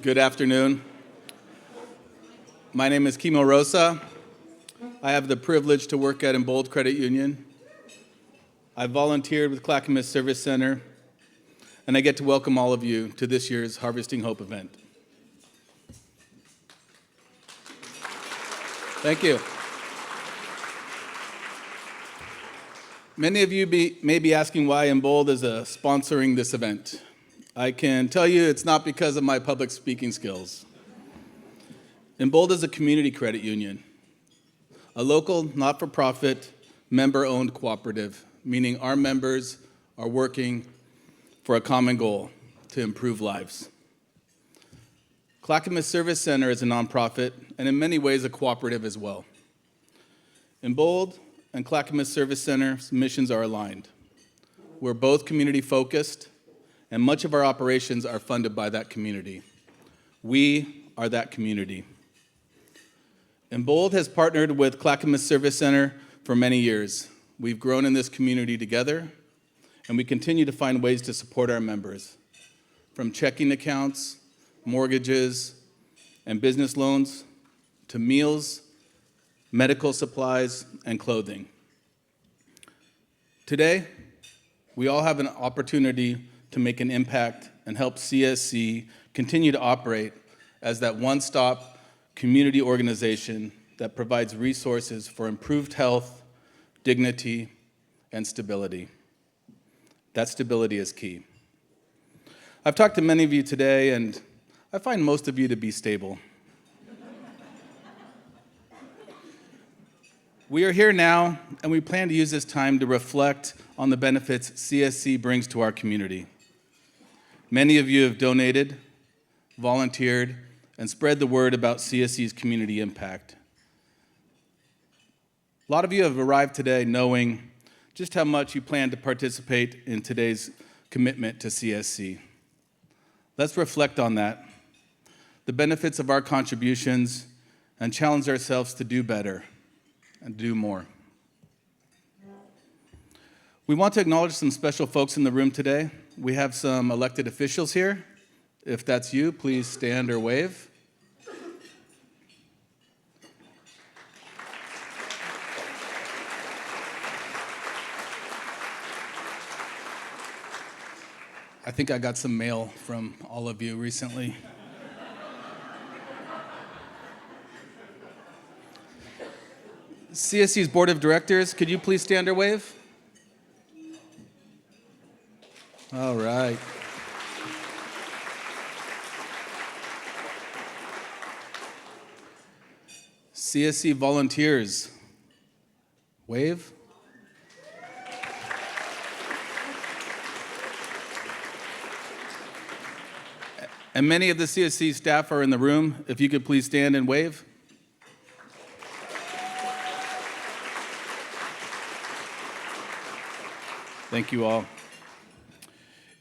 Good afternoon. My name is Kimo Rosa. I have the privilege to work at Embold Credit Union. I volunteered with Clackamas Service Center, and I get to welcome all of you to this year's Harvesting Hope event. Thank you. Many of you may be asking why Embold is sponsoring this event. I can tell you it's not because of my public speaking skills. Embold is a community credit union, a local, not-for-profit, member-owned cooperative, meaning our members are working for a common goal, to improve lives. Clackamas Service Center is a nonprofit, and in many ways a cooperative as well. Embold and Clackamas Service Center's missions are aligned. We're both community-focused, and much of our operations are funded by that community. We are that community. Embold has partnered with Clackamas Service Center for many years. We've grown in this community together, and we continue to find ways to support our members, from checking accounts, mortgages, and business loans, to meals, medical supplies, and clothing. Today, we all have an opportunity to make an impact and help CSC continue to operate as that one-stop community organization that provides resources for improved health, dignity, and stability. That stability is key. I've talked to many of you today, and I find most of you to be stable. We are here now, and we plan to use this time to reflect on the benefits CSC brings to our community. Many of you have donated, volunteered, and spread the word about CSC's community impact. A lot of you have arrived today knowing just how much you plan to participate in today's commitment to CSC. Let's reflect on that, the benefits of our contributions, and challenge ourselves to do better and do more. We want to acknowledge some special folks in the room today. We have some elected officials here. If that's you, please stand or wave. I think I got some mail from all of you recently. CSC's Board of Directors, could you please stand or wave? All right. CSC volunteers, wave. And many of the CSC staff are in the room. If you could please stand and wave. Thank you all.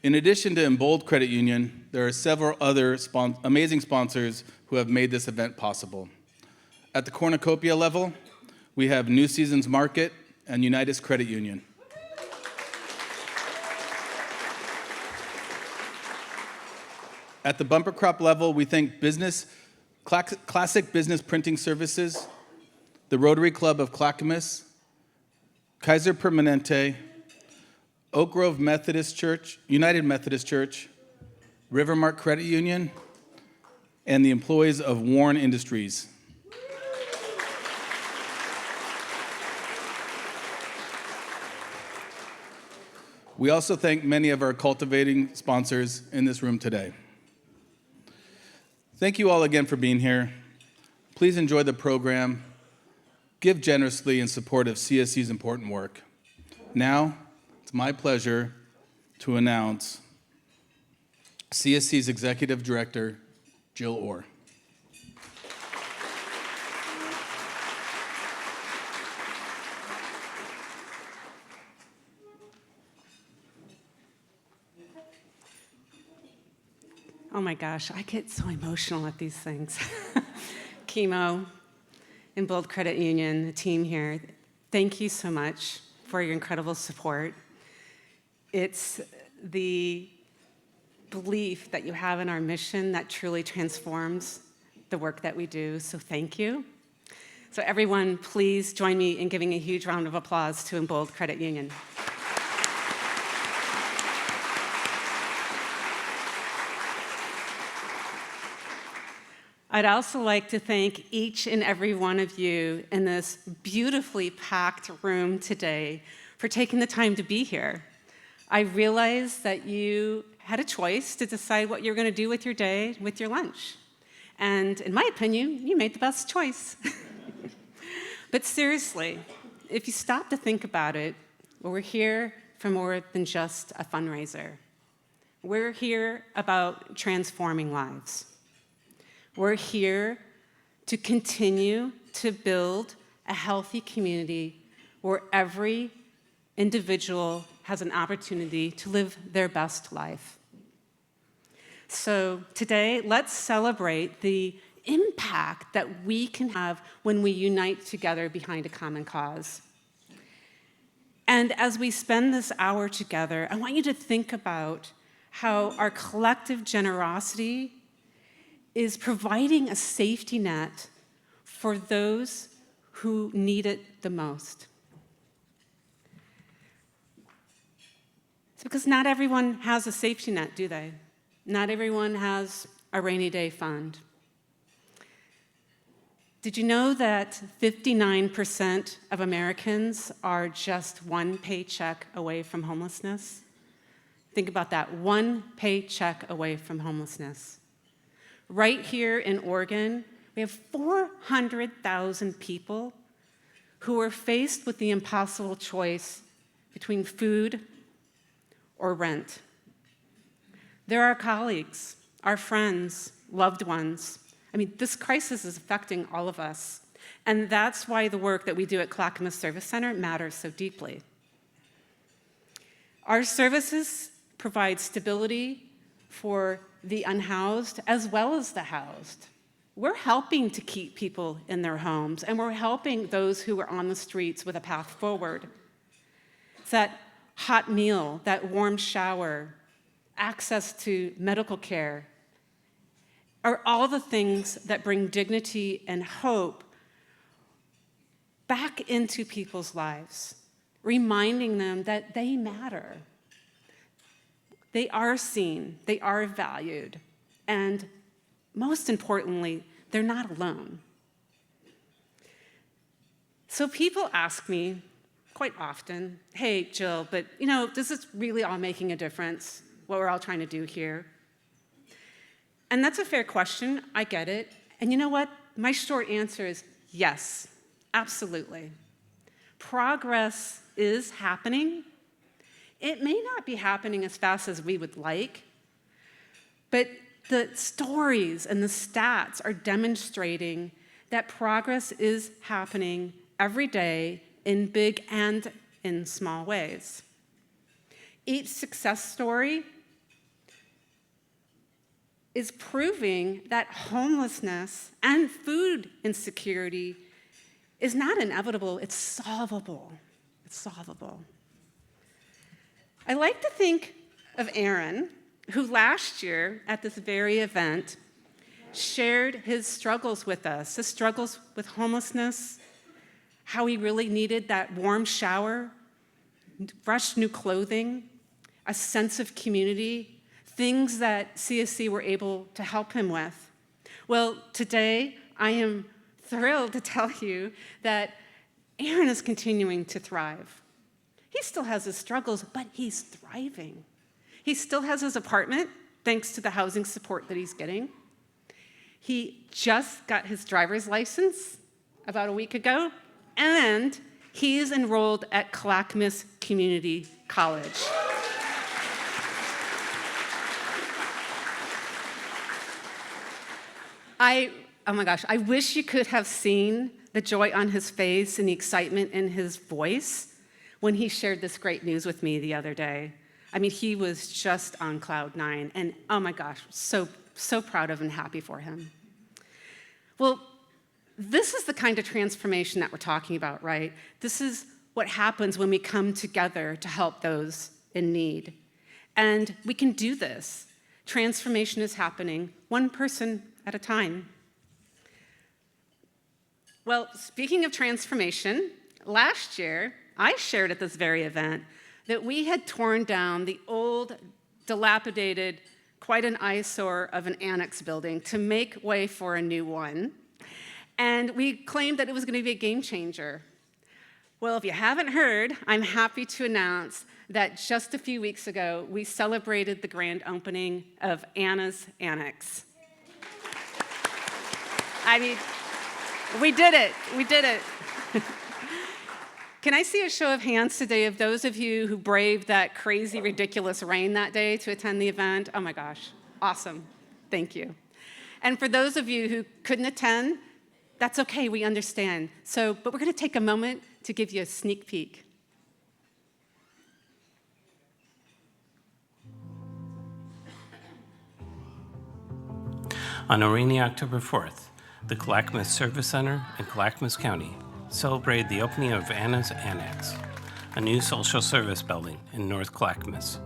In addition to Embold Credit Union, there are several other amazing sponsors who have made this event possible. At the cornucopia level, we have New Seasons Market and Unitas Credit Union. At the bumper crop level, we thank Classic Business Printing Services, the Rotary Club of Clackamas, Kaiser Permanente, Oak Grove Methodist Church, United Methodist Church, Rivermark Credit Union, and the employees of Warren Industries. We also thank many of our cultivating sponsors in this room today. Thank you all again for being here. Please enjoy the program. Give generously in support of CSC's important work. Now, it's my pleasure to announce CSC's Executive Director, Jill Orr. Oh my gosh, I get so emotional at these things. Kimo, Embold Credit Union, the team here, thank you so much for your incredible support. It's the belief that you have in our mission that truly transforms the work that we do, so thank you. So everyone, please join me in giving a huge round of applause to Embold Credit Union. I'd also like to thank each and every one of you in this beautifully packed room today for taking the time to be here. I realize that you had a choice to decide what you're going to do with your day, with your lunch. And in my opinion, you made the best choice. But seriously, if you stop to think about it, well, we're here for more than just a fundraiser. We're here about transforming lives. We're here to continue to build a healthy community where every individual has an opportunity to live their best life. So today, let's celebrate the impact that we can have when we unite together behind a common cause. And as we spend this hour together, I want you to think about how our collective generosity is providing a safety net for those who need it the most. It's because not everyone has a safety net, do they? Not everyone has a rainy day fund. Did you know that 59% of Americans are just one paycheck away from homelessness? Think about that, one paycheck away from homelessness. Right here in Oregon, we have 400,000 people who are faced with the impossible choice between food or rent. They're our colleagues, our friends, loved ones. I mean, this crisis is affecting all of us, and that's why the work that we do at Clackamas Service Center matters so deeply. Our services provide stability for the unhoused as well as the housed. We're helping to keep people in their homes, and we're helping those who are on the streets with a path forward. It's that hot meal, that warm shower, access to medical care, are all the things that bring dignity and hope back into people's lives, reminding them that they matter. They are seen, they are valued, and most importantly, they're not alone. So people ask me quite often, hey, Jill, but this is really all making a difference, what we're all trying to do here? And that's a fair question, I get it. And you know what? My short answer is yes, absolutely. Progress is happening. It may not be happening as fast as we would like, but the stories and the stats are demonstrating that progress is happening every day in big and in small ways. Each success story is proving that homelessness and food insecurity is not inevitable, it's solvable. It's solvable. I like to think of Aaron, who last year at this very event shared his struggles with us, his struggles with homelessness, how he really needed that warm shower, fresh new clothing, a sense of community, things that CSC were able to help him with. Well, today I am thrilled to tell you that Aaron is continuing to thrive. He still has his struggles, but he's thriving. He still has his apartment, thanks to the housing support that he's getting. He just got his driver's license about a week ago, and he's enrolled at Clackamas Community College. Oh my gosh, I wish you could have seen the joy on his face and the excitement in his voice when he shared this great news with me the other day. I mean, he was just on cloud nine, and oh my gosh, so proud of and happy for him. Well, this is the kind of transformation that we're talking about, right? This is what happens when we come together to help those in need. And we can do this Transformation is happening, one person at a time. Well, speaking of transformation, last year, I shared at this very event that we had torn down the old, dilapidated, quite an eyesore of an annex building to make way for a new one. And we claimed that it was going to be a game changer. Well, if you haven't heard, I'm happy to announce that just a few weeks ago, we celebrated the grand opening of Anna's Annex. I mean, we did it. We did it. Can I see a show of hands today of those of you who braved that crazy, ridiculous rain that day to attend the event? Oh my gosh, awesome. Thank you. And for those of you who couldn't attend, that's okay, we understand. But we're going to take a moment to give you a sneak peek. On a rainy October 4th, the Clackamas Service Center in Clackamas County celebrated the opening of Anna's Annex, a new social service building in North Clackamas.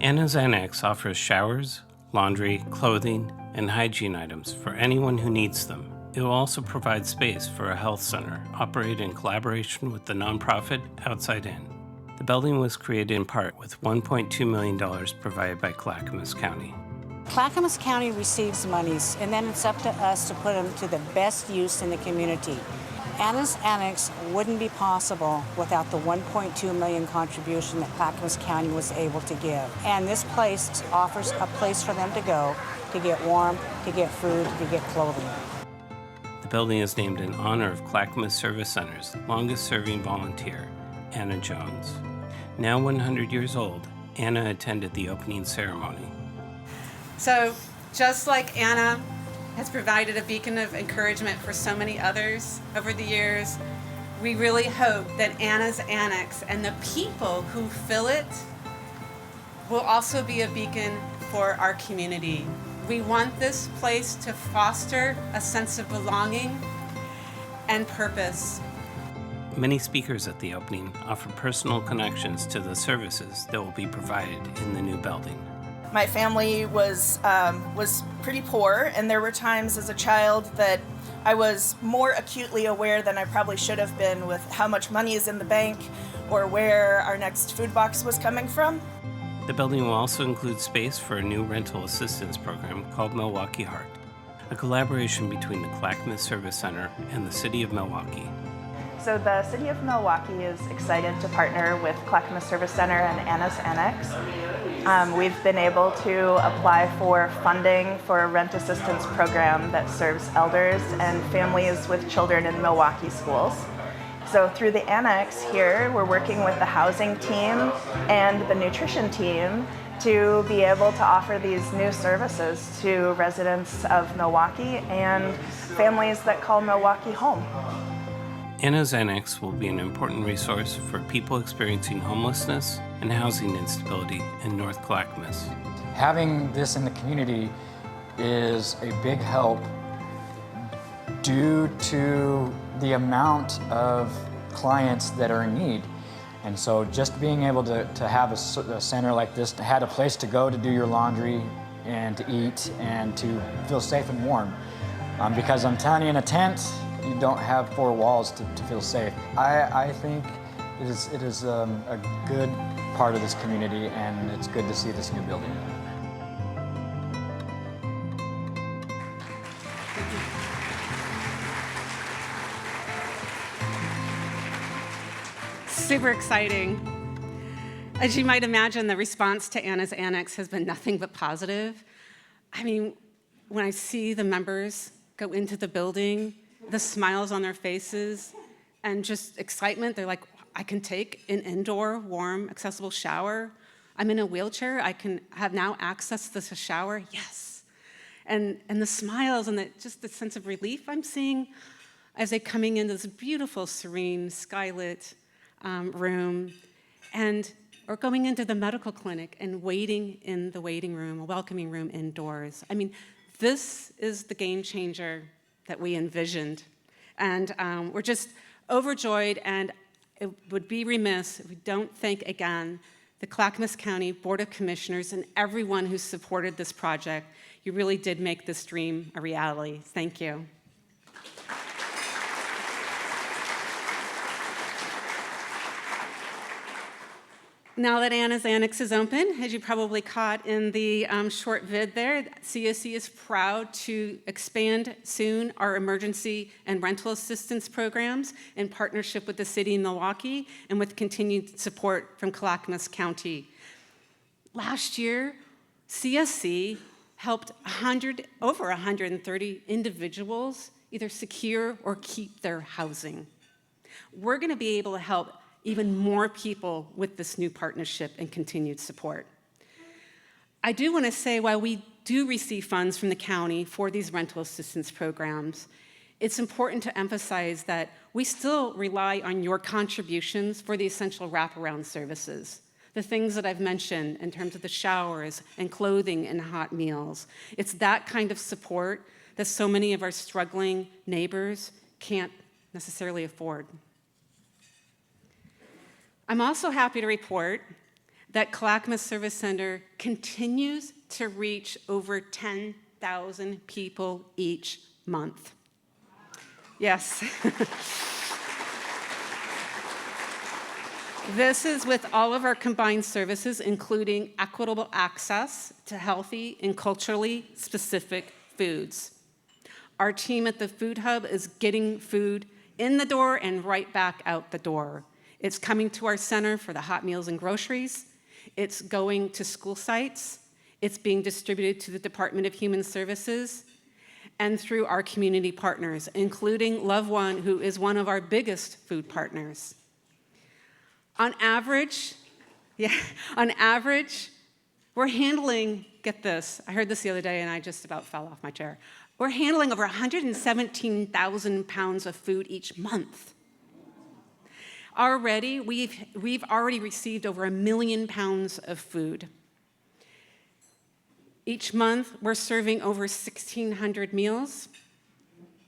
Anna's Annex offers showers, laundry, clothing, and hygiene items for anyone who needs them. It will also provide space for a health center operated in collaboration with the nonprofit Outside In. The building was created in part with $1.2 million provided by Clackamas County. Clackamas County receives monies, and then it's up to us to put them to the best use in the community. Anna's Annex wouldn't be possible without the $1.2 million contribution that Clackamas County was able to give. And this place offers a place for them to go to get warm, to get food, to get clothing. The building is named in honor of Clackamas Service Center's longest-serving volunteer, Anna Jones. Now 100 years old, Anna attended the opening ceremony. So just like Anna has provided a beacon of encouragement for so many others over the years, we really hope that Anna's Annex and the people who fill it will also be a beacon for our community. We want this place to foster a sense of belonging and purpose. Many speakers at the opening offered personal connections to the services that will be provided in the new building. My family was pretty poor, and there were times as a child that I was more acutely aware than I probably should have been with how much money is in the bank or where our next food box was coming from. The building will also include space for a new rental assistance program called Milwaukee Heart, a collaboration between the Clackamas Service Center and the City of Milwaukee. So the City of Milwaukee is excited to partner with Clackamas Service Center and Anna's Annex. We've been able to apply for funding for a rent assistance program that serves elders and families with children in Milwaukee schools. So through the Annex here, we're working with the housing team and the nutrition team to be able to offer these new services to residents of Milwaukee and families that call Milwaukee home. Anna's Annex will be an important resource for people experiencing homelessness and housing instability in North Clackamas. Having this in the community is a big help due to the amount of clients that are in need. And so just being able to have a center like this, to have a place to go to do your laundry and to eat and to feel safe and warm. Because I'm telling you, in a tent, you don't have four walls to feel safe. I think it is a good part of this community, and it's good to see this new building. Super exciting. As you might imagine, the response to Anna's Annex has been nothing but positive. I mean, when I see the members go into the building, the smiles on their faces, and just excitement, they're like, I can take an indoor, warm, accessible shower. I'm in a wheelchair, I can have now access to this shower, yes. And the smiles and just the sense of relief I'm seeing as they're coming into this beautiful, serene, skylit room, or going into the medical clinic and waiting in the waiting room, a welcoming room indoors. I mean, this is the game changer that we envisioned. And we're just overjoyed, and it would be remiss if we don't thank again the Clackamas County Board of Commissioners, and everyone who supported this project. You really did make this dream a reality. Thank you. Now that Anna's Annex is open, as you probably caught in the short vid there, CSC is proud to expand soon our emergency and rental assistance programs in partnership with the city of Milwaukee and with continued support from Clackamas County. Last year, CSC helped over 130 individuals either secure or keep their housing. We're going to be able to help even more people with this new partnership and continued support. I do want to say, while we do receive funds from the county for these rental assistance programs, it's important to emphasize that we still rely on your contributions for the essential wraparound services, the things that I've mentioned in terms of the showers and clothing and hot meals. It's that kind of support that so many of our struggling neighbors can't necessarily afford. I'm also happy to report that Clackamas Service Center continues to reach over 10,000 people each month. Yes. This is with all of our combined services, including equitable access to healthy and culturally specific foods. Our team at the Food Hub is getting food in the door and right back out the door. It's coming to our center for the hot meals and groceries. It's going to school sites. It's being distributed to the Department of Human Services and through our community partners, including Love One, who is one of our biggest food partners. On average, we're handling, get this, I heard this the other day and I just about fell off my chair. We're handling over 117,000 pounds of food each month. Already, we've already received over 1 million pounds of food. Each month, we're serving over 1,600 meals,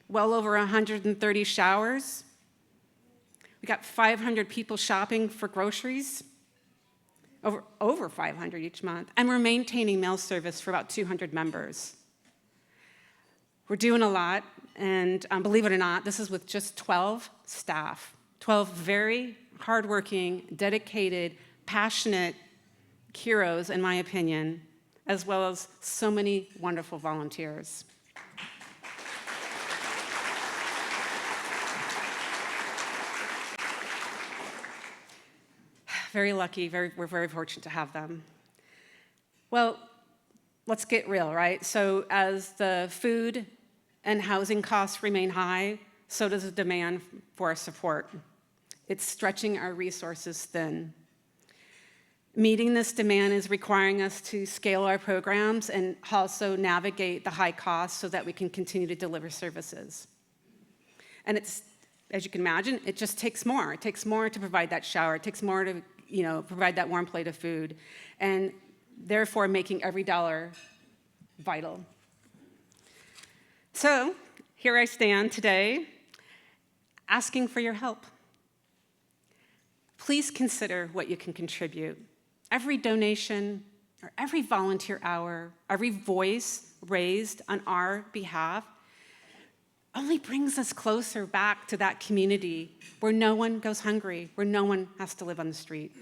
well over 130 showers. We got 500 people shopping for groceries, over 500 each month, and we're maintaining mail service for about 200 members. We're doing a lot, and believe it or not, this is with just 12 staff. 12 very hardworking, dedicated, passionate heroes, in my opinion, as well as so many wonderful volunteers. Very lucky, we're very fortunate to have them. Well, let's get real, right? So as the food and housing costs remain high, so does the demand for our support. It's stretching our resources thin. Meeting this demand is requiring us to scale our programs and also navigate the high costs so that we can continue to deliver services. And it's, as you can imagine, it just takes more. It takes more to provide that shower. It takes more to, provide that warm plate of food, and therefore making every dollar vital. So here I stand today asking for your help. Please consider what you can contribute. Every donation or every volunteer hour, every voice raised on our behalf only brings us closer back to that community where no one goes hungry, where no one has to live on the street.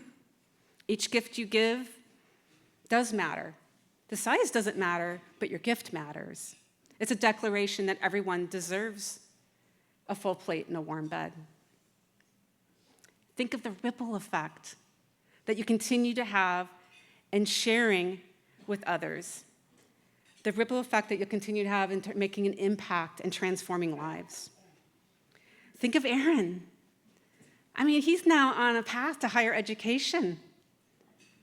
Each gift you give does matter. The size doesn't matter, but your gift matters. It's a declaration that everyone deserves a full plate and a warm bed. Think of the ripple effect that you continue to have in sharing with others. The ripple effect that you'll continue to have in making an impact and transforming lives. Think of Aaron. I mean, he's now on a path to higher education.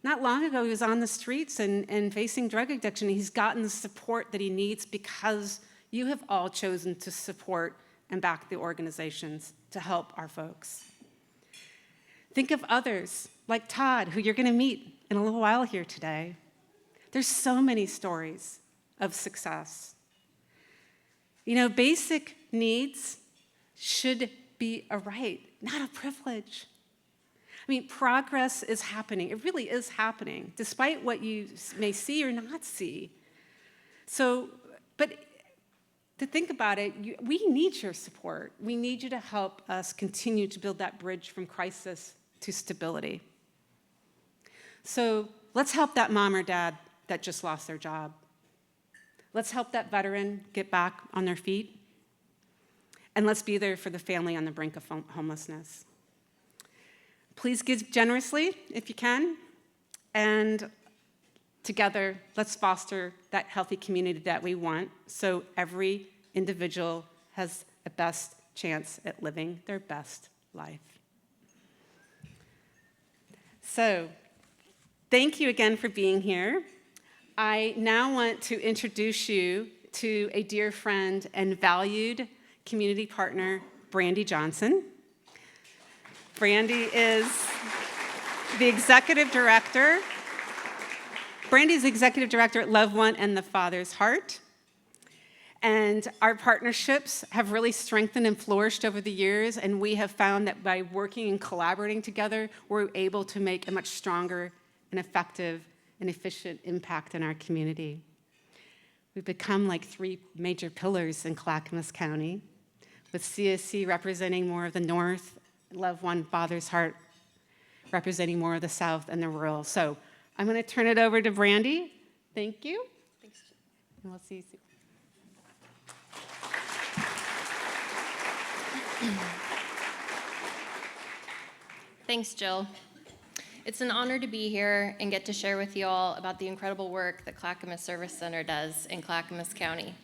Not long ago, he was on the streets and facing drug addiction. He's gotten the support that he needs because you have all chosen to support and back the organizations to help our folks. Think of others like Todd, who you're going to meet in a little while here today. There's so many stories of success. Basic needs should be a right, not a privilege. mean, progress is happening. It really is happening, despite what you may see or not see. So, but to think about it, we need your support. We need you to help us continue to build that bridge from crisis to stability. So let's help that mom or dad that just lost their job. Let's help that veteran get back on their feet. And let's be there for the family on the brink of homelessness. Please give generously if you can. And together, let's foster that healthy community that we want so every individual has the best chance at living their best life. So, thank you again for being here. I now want to introduce you to a dear friend and valued community partner, Brandy Johnson. Brandy is the executive director. Brandy's executive director at Love One and the Father's Heart. And our partnerships have really strengthened and flourished over the years, and we have found that by working and collaborating together, we're able to make a much stronger and effective and efficient impact in our community. We've become like 3 major pillars in Clackamas County, with CSC representing more of the north, Love One, Father's Heart representing more of the south and the rural. So I'm going to turn it over to Brandy. Thank you. Thanks. And we'll see you soon. Thanks, Jill. It's an honor to be here and get to share with you all about the incredible work that Clackamas Service Center does in Clackamas County.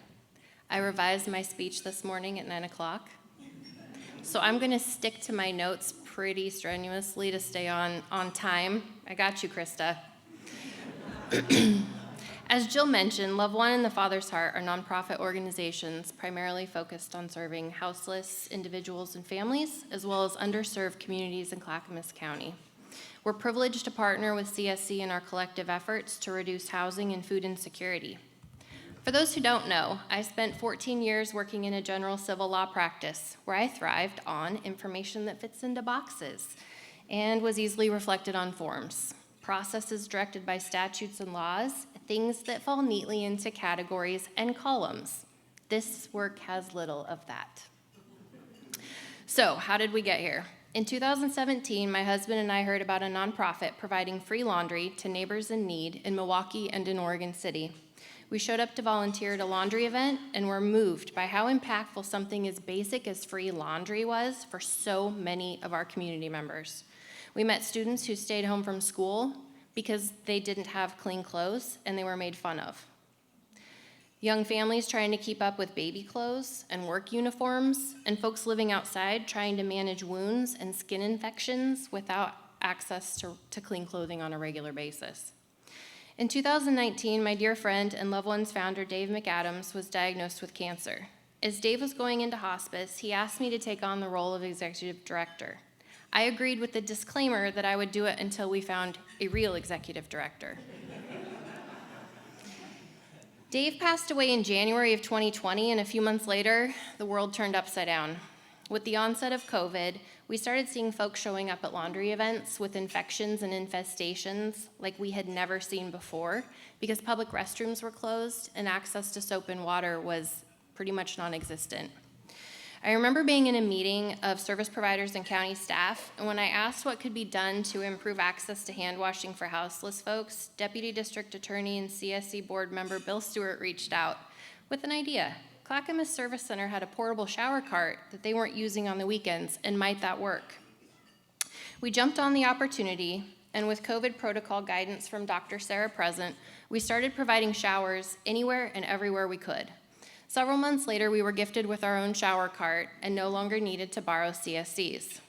I revised my speech this morning at 9 o'clock, so I'm going to stick to my notes pretty strenuously to stay on time. I got you, Krista. As Jill mentioned, Love One and the Father's Heart are nonprofit organizations primarily focused on serving houseless individuals and families, as well as underserved communities in Clackamas County. We're privileged to partner with CSC in our collective efforts to reduce housing and food insecurity. For those who don't know, I spent 14 years working in a general civil law practice where I thrived on information that fits into boxes and was easily reflected on forms, processes directed by statutes and laws, things that fall neatly into categories and columns. This work has little of that. So, how did we get here? In 2017, my husband and I heard about a nonprofit providing free laundry to neighbors in need in Milwaukee and in Oregon City. We showed up to volunteer at a laundry event and were moved by how impactful something as basic as free laundry was for so many of our community members. We met students who stayed home from school because they didn't have clean clothes and they were made fun of. Young families trying to keep up with baby clothes and work uniforms, and folks living outside trying to manage wounds and skin infections without access to clean clothing on a regular basis. In 2019, my dear friend and Love One's founder, Dave McAdams, was diagnosed with cancer. As Dave was going into hospice, he asked me to take on the role of executive director. I agreed with the disclaimer that I would do it until we found a real executive director. Dave passed away in January of 2020, and a few months later, the world turned upside down. With the onset of COVID, we started seeing folks showing up at laundry events with infections and infestations like we had never seen before because public restrooms were closed and access to soap and water was pretty much non-existent. I remember being in a meeting of service providers and county staff, and when I asked what could be done to improve access to hand washing for houseless folks, Deputy District Attorney and CSC board member Bill Stewart reached out with an idea. Clackamas Service Center had a portable shower cart that they weren't using on the weekends, and might that work? We jumped on the opportunity, and with COVID protocol guidance from Dr. Sarah Present, we started providing showers anywhere and everywhere we could. Several months later, we were gifted with our own shower cart and no longer needed to borrow CSCs.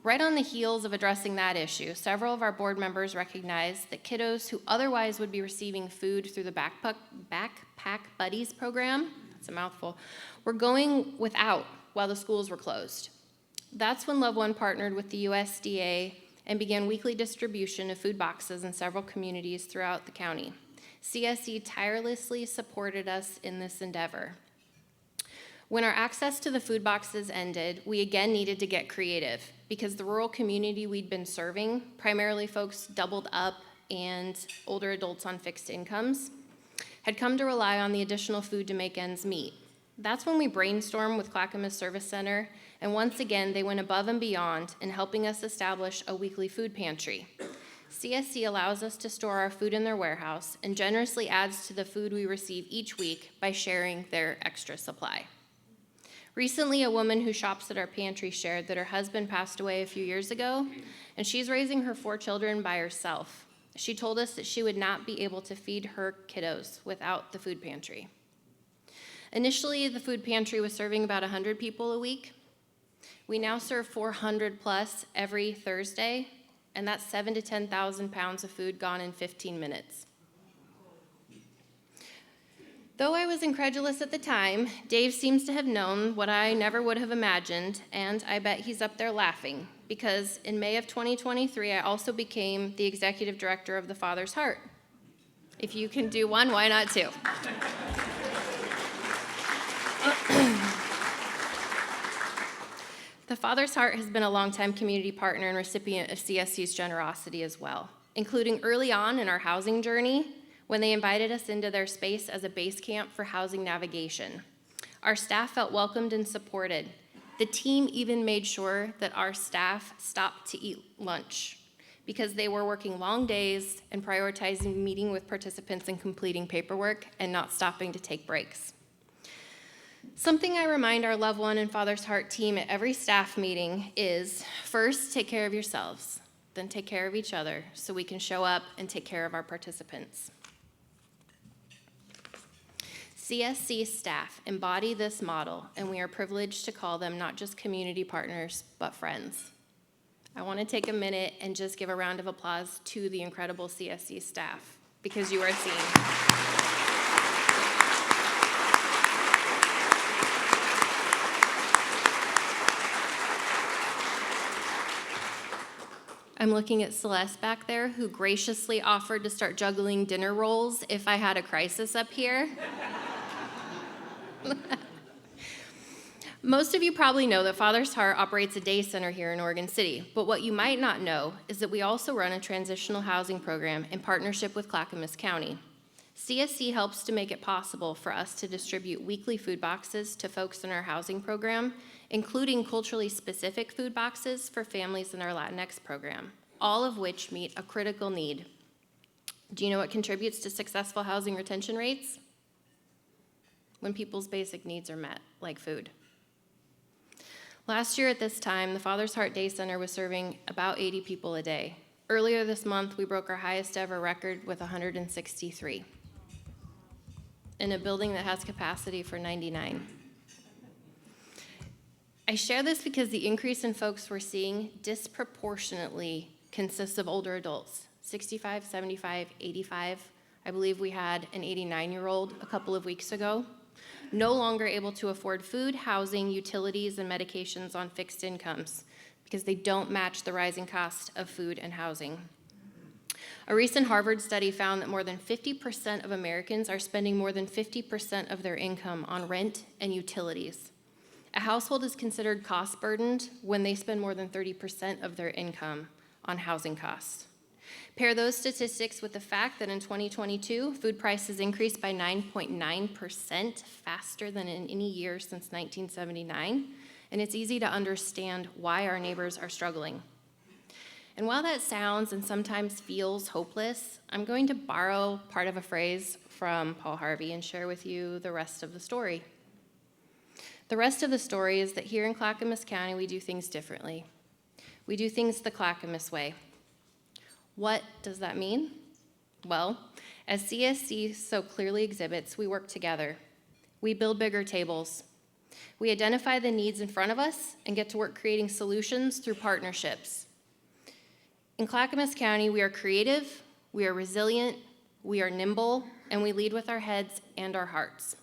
Right on the heels of addressing that issue, several of our board members recognized that kiddos who otherwise would be receiving food through the Backpack Buddies program, that's a mouthful, were going without while the schools were closed. That's when Love One partnered with the USDA and began weekly distribution of food boxes in several communities throughout the county. CSC tirelessly supported us in this endeavor. When our access to the food boxes ended, we again needed to get creative because the rural community we'd been serving, primarily folks doubled up and older adults on fixed incomes, had come to rely on the additional food to make ends meet. That's when we brainstormed with Clackamas Service Center, and once again, they went above and beyond in helping us establish a weekly food pantry. CSC allows us to store our food in their warehouse and generously adds to the food we receive each week by sharing their extra supply. Recently, a woman who shops at our pantry shared that her husband passed away a few years ago, and she's raising her 4 children by herself. She told us that she would not be able to feed her kiddos without the food pantry. Initially, the food pantry was serving about 100 people a week. We now serve 400 plus every Thursday, and that's 7,000 to 10,000 pounds of food gone in 15 minutes. Though I was incredulous at the time, Dave seems to have known what I never would have imagined, and I bet he's up there laughing, because in May of 2023, I also became the executive director of the Father's Heart. If you can do one, why not two? The Father's Heart has been a longtime community partner and recipient of CSC's generosity as well, including early on in our housing journey when they invited us into their space as a base camp for housing navigation. Our staff felt welcomed and supported. The team even made sure that our staff stopped to eat lunch because they were working long days and prioritizing meeting with participants and completing paperwork and not stopping to take breaks. Something I remind our Love One and Father's Heart team at every staff meeting is, first, take care of yourselves, then take care of each other so we can show up and take care of our participants. CSC staff embody this model, and we are privileged to call them not just community partners, but friends. I want to take a minute and just give a round of applause to the incredible CSC staff, because you are seen. I'm looking at Celeste back there, who graciously offered to start juggling dinner rolls if I had a crisis up here. Most of you probably know that Father's Heart operates a day center here in Oregon City, but what you might not know is that we also run a transitional housing program in partnership with Clackamas County. CSC helps to make it possible for us to distribute weekly food boxes to folks in our housing program, including culturally specific food boxes for families in our Latinx program, all of which meet a critical need. Do you know what contributes to successful housing retention rates? When people's basic needs are met, like food. Last year at this time, the Father's Heart Day Center was serving about 80 people a day. Earlier this month, we broke our highest ever record with 163 in a building that has capacity for 99. I share this because the increase in folks we're seeing disproportionately consists of older adults, 65, 75, 85. I believe we had an 89-year-old a couple of weeks ago, no longer able to afford food, housing, utilities, and medications on fixed incomes because they don't match the rising cost of food and housing. A recent Harvard study found that more than 50% of Americans are spending more than 50% of their income on rent and utilities. A household is considered cost-burdened when they spend more than 30% of their income on housing costs. Pair those statistics with the fact that in 2022, food prices increased by 9.9% faster than in any year since 1979, and it's easy to understand why our neighbors are struggling. And while that sounds and sometimes feels hopeless, I'm going to borrow part of a phrase from Paul Harvey and share with you the rest of the story. The rest of the story is that here in Clackamas County, we do things differently. We do things the Clackamas way. What does that mean? Well, as CSC so clearly exhibits, we work together. We build bigger tables. We identify the needs in front of us and get to work creating solutions through partnerships. In Clackamas County, we are creative, we are resilient, we are nimble, and we lead with our heads and our hearts.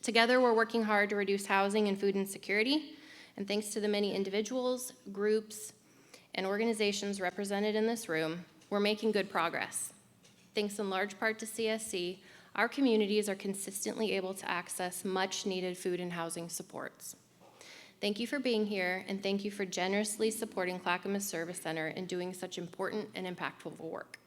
Together, we're working hard to reduce housing and food insecurity, and thanks to the many individuals, groups, and organizations represented in this room, we're making good progress. Thanks in large part to CSC, our communities are consistently able to access much-needed food and housing supports. Thank you for being here, and thank you for generously supporting Clackamas Service Center in doing such important and impactful work.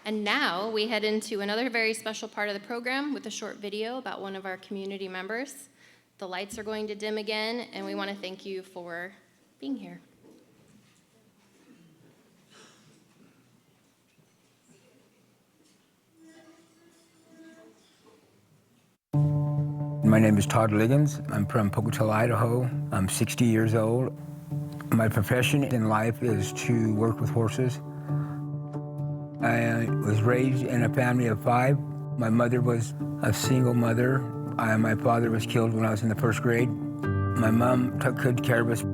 And now we head into another very special part of the program with a short video about one of our community members. The lights are going to dim again, and we want to thank you for being here. My name is Todd Liggins. I'm from Pocatello, Idaho. I'm 60 years old. My profession in life is to work with horses. I was raised in a family of 5. My mother was a single mother. My father was killed when I was in the 1st grade. My mom took good care of us.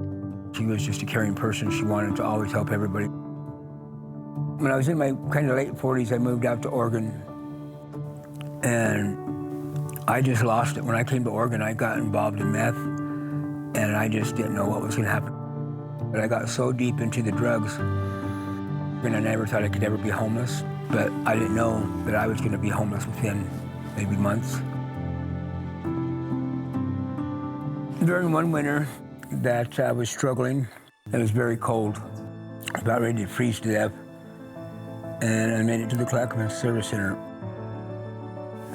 She was just a caring person. She wanted to always help everybody. When I was in my kind of late 40s, I moved out to Oregon. And I just lost it. When I came to Oregon, I got involved in meth, and I just didn't know what was going to happen. But I got so deep into the drugs, and I never thought I could ever be homeless, but I didn't know that I was going to be homeless within maybe months. During one winter that I was struggling, it was very cold, about ready to freeze to death, and I made it to the Clackamas Service Center.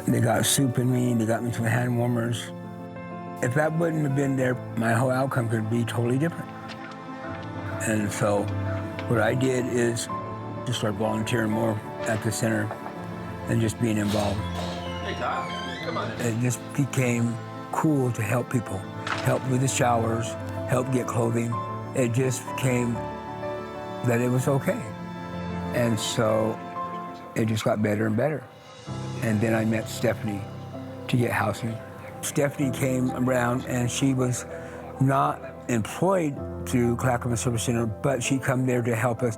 They got soup in me, they got me some hand warmers. If that wouldn't have been there, my whole outcome could be totally different. And so what I did is to start volunteering more at the center and just being involved. Hey, Doc, come on in. It just became cool to help people, help with the showers, help get clothing. It just came that it was okay. And so it just got better and better. And then I met Stephanie to get housing. Stephanie came around and she was not employed through Clackamas Service Center, but she come there to help us.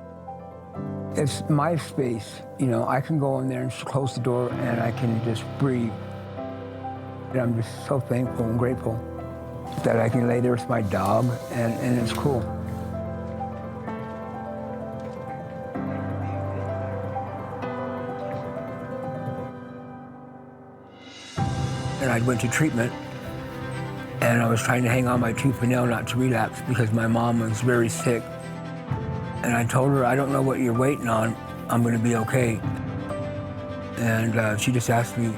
It's my space, you know, I can go in there and close the door and I can just breathe. And I'm just so thankful and grateful that I can lay there with my dog and it's cool. And I went to treatment, and I was trying to hang on my tooth and nail not to relapse because my mom was very sick. And I told her, I don't know what you're waiting on, I'm gonna be okay. And she just asked me,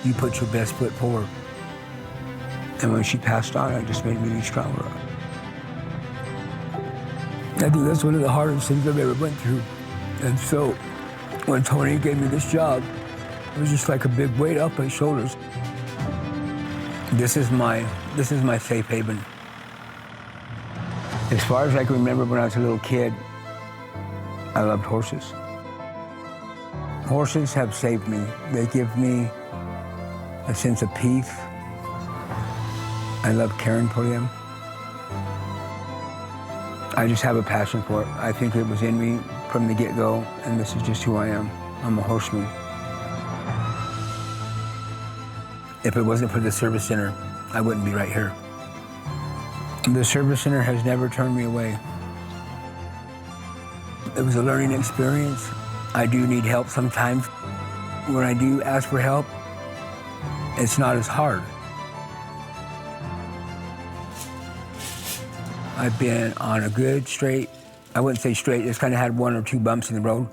you put your best foot forward. And when she passed on, it just made me stronger. I think that's one of the hardest things I've ever went through. And so when Tony gave me this job, it was just like a big weight off my shoulders. This is my safe haven. As far as I can remember when I was a little kid, I loved horses. Horses have saved me. They give me a sense of peace. I love caring for them. I just have a passion for it. I think it was in me from the get-go, and this is just who I am. I'm a horseman. If it wasn't for the Service Center, I wouldn't be right here. The Service Center has never turned me away. It was a learning experience. I do need help sometimes. When I do ask for help, it's not as hard. I've been on a good straight, I wouldn't say straight, it's kind of had 1 or 2 bumps in the road,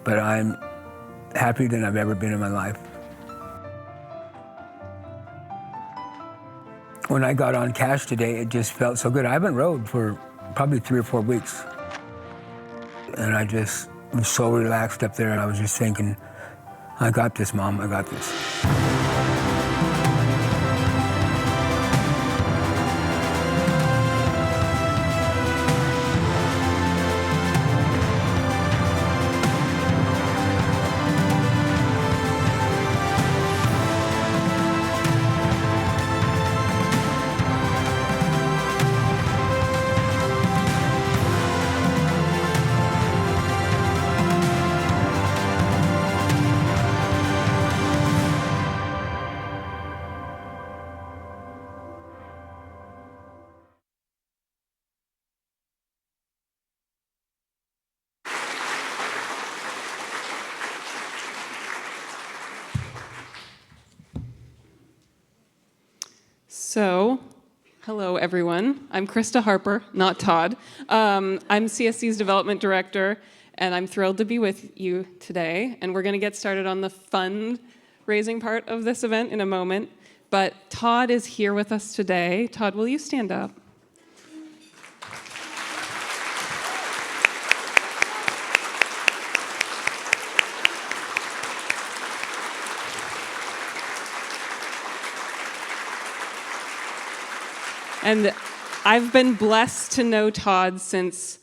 but I'm happier than I've ever been in my life. When I got on cash today, it just felt so good. I haven't rode for probably 3 or 4 weeks. And I just was so relaxed up there, and I was just thinking, I got this, Mom, I got this. So, hello everyone. I'm Krista Harper, not Todd. I'm CSC's Development Director, and I'm thrilled to be with you today. And we're going to get started on the fundraising part of this event in a moment. But Todd is here with us today. Todd, will you stand up? And I've been blessed to know Todd since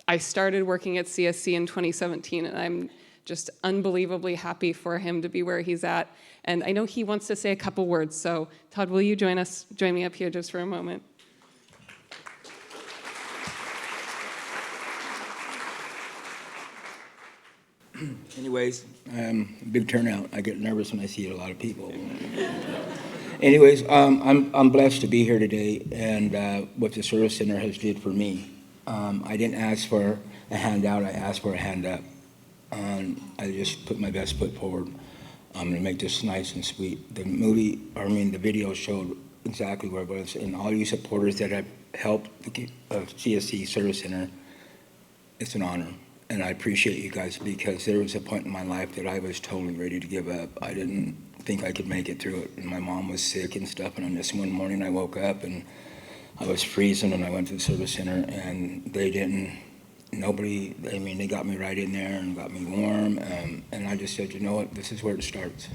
I started working at CSC in 2017, and I'm just unbelievably happy for him to be where he's at. And I know he wants to say a couple words, so Todd, will you join me up here just for a moment? Anyways, big turnout. I get nervous when I see a lot of people. Anyways, I'm blessed to be here today, and what the Service Center has did for me. I didn't ask for a handout. I asked for a hand up. I just put my best foot forward. I'm gonna make this nice and sweet. The video showed exactly where it was, and all you supporters that have helped the CSC Service Center, it's an honor. And I appreciate you guys, because there was a point in my life that I was totally ready to give up. I didn't think I could make it through it. And my mom was sick and stuff, and on this one morning I woke up and I was freezing, and I went to the Service Center, and they got me right in there and got me warm, and I just said, you know what, this is where it starts.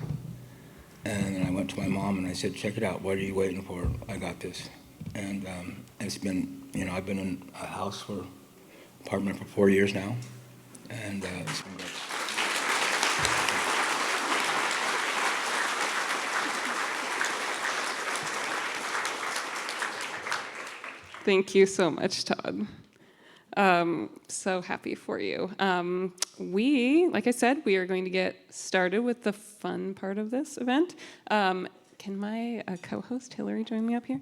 And then I went to my mom and I said, check it out, what are you waiting for? I got this. And it's been, I've been in a apartment for 4 years now, and it's been great. Thank you so much, Todd. So happy for you. Like I said, we are going to get started with the fun part of this event. Can my co-host Hillary join me up here?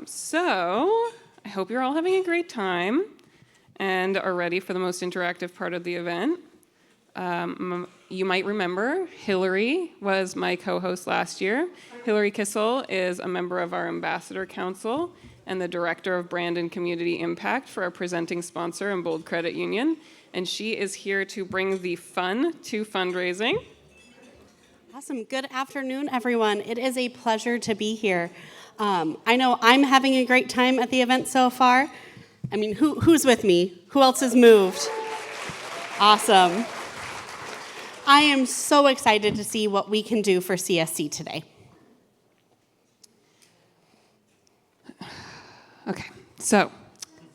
So I hope you're all having a great time and are ready for the most interactive part of the event. You might remember Hillary was my co-host last year. Hillary Kissel is a member of our Ambassador Council and the Director of Brand and Community Impact for our presenting sponsor and Bold Credit Union. And she is here to bring the fun to fundraising. Awesome. Good afternoon, everyone. It is a pleasure to be here. I know I'm having a great time at the event so far. I mean, who's with me? Who else has moved? Awesome. I am so excited to see what we can do for CSC today. Okay, so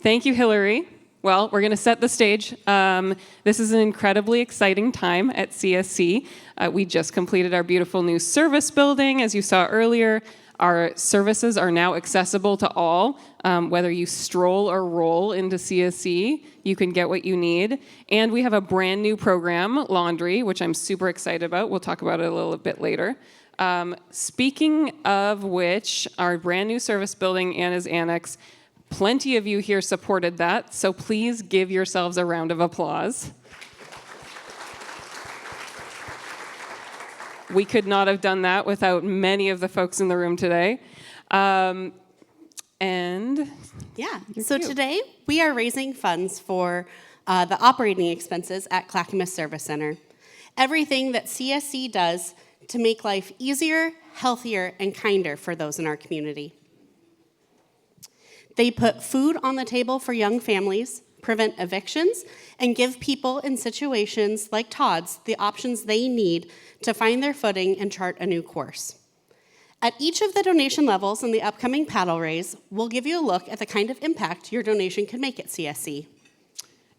thank you, Hillary. Well, we're going to set the stage. This is an incredibly exciting time at CSC. We just completed our beautiful new service building. As you saw earlier, our services are now accessible to all. Whether you stroll or roll into CSC, you can get what you need. And we have a brand new program, Laundry, which I'm super excited about. We'll talk about it a little bit later. Speaking of which, our brand new service building, Anna's Annex, plenty of you here supported that, so please give yourselves a round of applause. We could not have done that without many of the folks in the room today. So today we are raising funds for the operating expenses at Clackamas Service Center. Everything that CSC does to make life easier, healthier, and kinder for those in our community. They put food on the table for young families, prevent evictions, and give people in situations like Todd's the options they need to find their footing and chart a new course. At each of the donation levels in the upcoming paddle raise, we'll give you a look at the kind of impact your donation could make at CSC.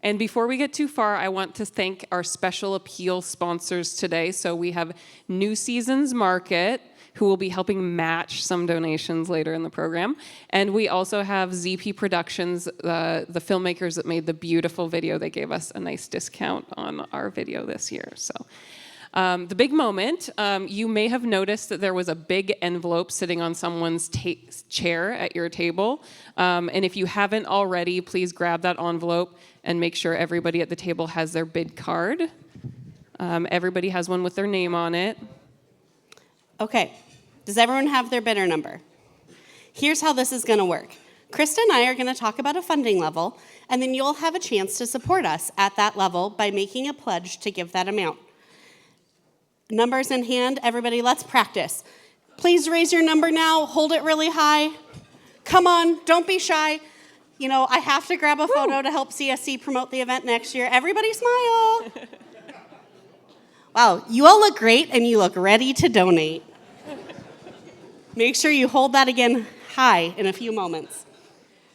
And before we get too far, I want to thank our special appeal sponsors today. So we have New Seasons Market, who will be helping match some donations later in the program. And we also have ZP Productions, the filmmakers that made the beautiful video. They gave us a nice discount on our video this year. So the big moment, you may have noticed that there was a big envelope sitting on someone's chair at your table. And if you haven't already, please grab that envelope and make sure everybody at the table has their bid card. Everybody has one with their name on it. Okay, does everyone have their bidder number? Here's how this is going to work. Krista and I are going to talk about a funding level, and then you'll have a chance to support us at that level by making a pledge to give that amount. Numbers in hand, everybody, let's practice. Please raise your number now, hold it really high. Come on, don't be shy. You know, I have to grab a photo to help CSC promote the event next year. Everybody smile. Wow, you all look great and you look ready to donate. Make sure you hold that again high in a few moments.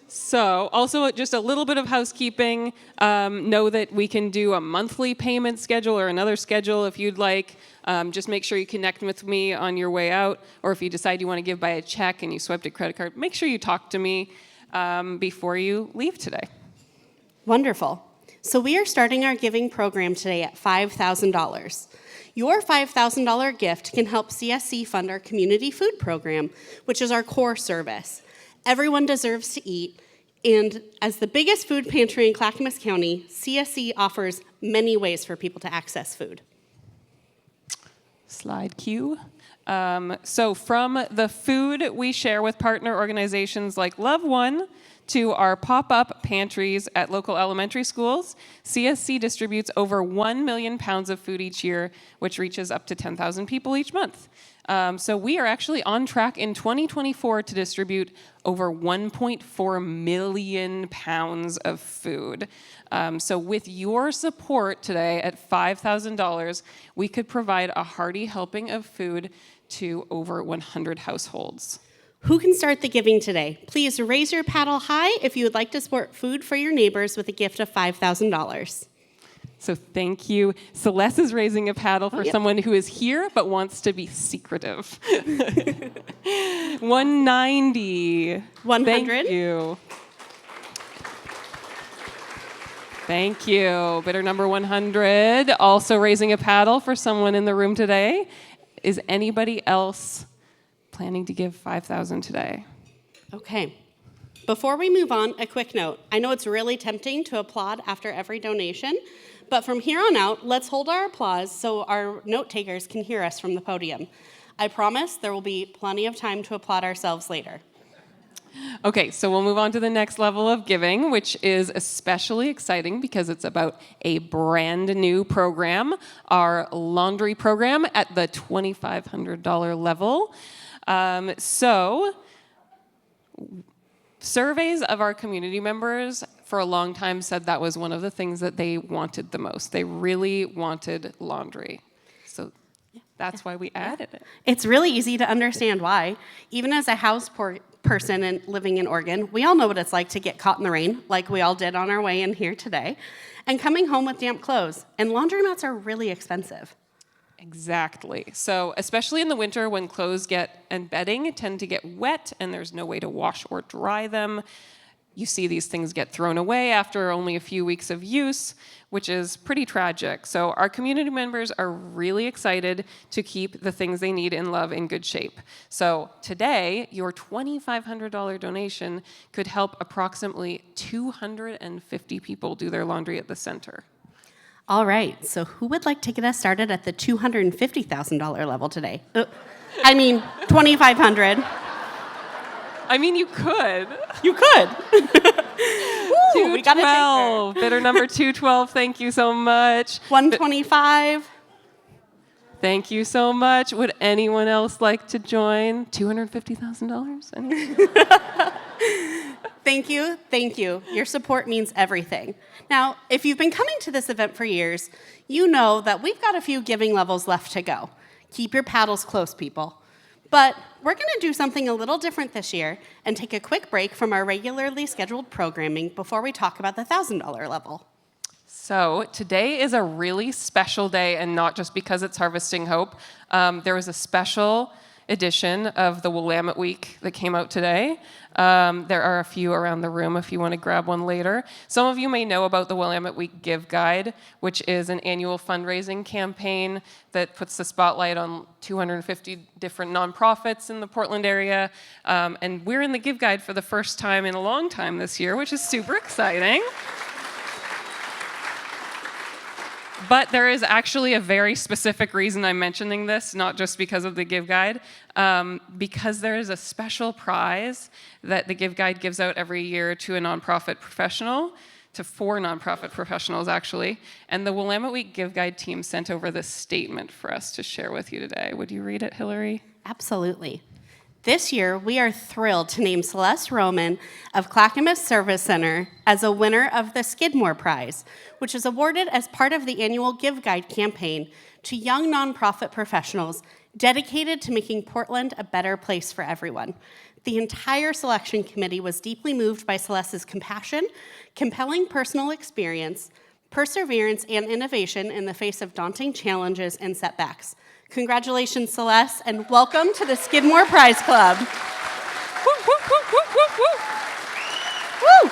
So also just a little bit of housekeeping. Know that we can do a monthly payment schedule or another schedule if you'd like. Just make sure you connect with me on your way out, or if you decide you want to give by a check and you swiped a credit card, make sure you talk to me before you leave today. Wonderful. So we are starting our giving program today at $5,000. Your $5,000 gift can help CSC fund our community food program, which is our core service. Everyone deserves to eat, and as the biggest food pantry in Clackamas County, CSC offers many ways for people to access food. Slide cue. So from the food we share with partner organizations like Love One to our pop-up pantries at local elementary schools, CSC distributes over 1 million pounds of food each year, which reaches up to 10,000 people each month. So we are actually on track in 2024 to distribute over 1.4 million pounds of food. So with your support today at $5,000, we could provide a hearty helping of food to over 100 households. Who can start the giving today? Please raise your paddle high if you would like to support food for your neighbors with a gift of $5,000. So thank you. Celeste is raising a paddle for someone who is here but wants to be secretive. 190. 100. Thank you. Thank you. Bidder number 100, also raising a paddle for someone in the room today. Is anybody else planning to give $5,000 today? Okay. Before we move on, a quick note. I know it's really tempting to applaud after every donation, but from here on out, let's hold our applause so our note takers can hear us from the podium. I promise there will be plenty of time to applaud ourselves later. Okay, so we'll move on to the next level of giving, which is especially exciting because it's about a brand new program, our laundry program at the $2,500 level. So surveys of our community members for a long time said that was one of the things that they wanted the most. They really wanted laundry. So that's why we added it. It's really easy to understand why. Even as a person and living in Oregon, we all know what it's like to get caught in the rain, like we all did on our way in here today, and coming home with damp clothes. And laundromats are really expensive. Exactly. So especially in the winter when clothes and bedding tend to get wet and there's no way to wash or dry them, you see these things get thrown away after only a few weeks of use, which is pretty tragic. So our community members are really excited to keep the things they need and love in good shape. So today, your $2,500 donation could help approximately 250 people do their laundry at the center. All right, so who would like to get us started at the $250,000 level today? $2,500. I mean, you could. You could. Ooh, we got a 212. Bidder number 212, thank you so much. 125. Thank you so much. Would anyone else like to join? $250,000? Thank you, thank you. Your support means everything. Now, if you've been coming to this event for years, you know that we've got a few giving levels left to go. Keep your paddles close, people. But we're going to do something a little different this year and take a quick break from our regularly scheduled programming before we talk about the $1,000 level. So today is a really special day, and not just because it's Harvesting Hope. There was a special edition of the Willamette Week that came out today. There are a few around the room if you want to grab one later. Some of you may know about the Willamette Week Give Guide, which is an annual fundraising campaign that puts the spotlight on 250 different nonprofits in the Portland area. And we're in the Give Guide for the first time in a long time this year, which is super exciting. But there is actually a very specific reason I'm mentioning this, not just because of the Give Guide, because there is a special prize that the Give Guide gives out every year to a nonprofit professional, to 4 nonprofit professionals actually, and the Willamette Week Give Guide team sent over this statement for us to share with you today. Would you read it, Hillary? Absolutely. This year, we are thrilled to name Celeste Roman of Clackamas Service Center as a winner of the Skidmore Prize, which is awarded as part of the annual Give Guide campaign to young nonprofit professionals dedicated to making Portland a better place for everyone. The entire selection committee was deeply moved by Celeste's compassion, compelling personal experience, perseverance, and innovation in the face of daunting challenges and setbacks. Congratulations, Celeste, and welcome to the Skidmore Prize Club. Woo, woo, woo, woo, woo, woo. Woo!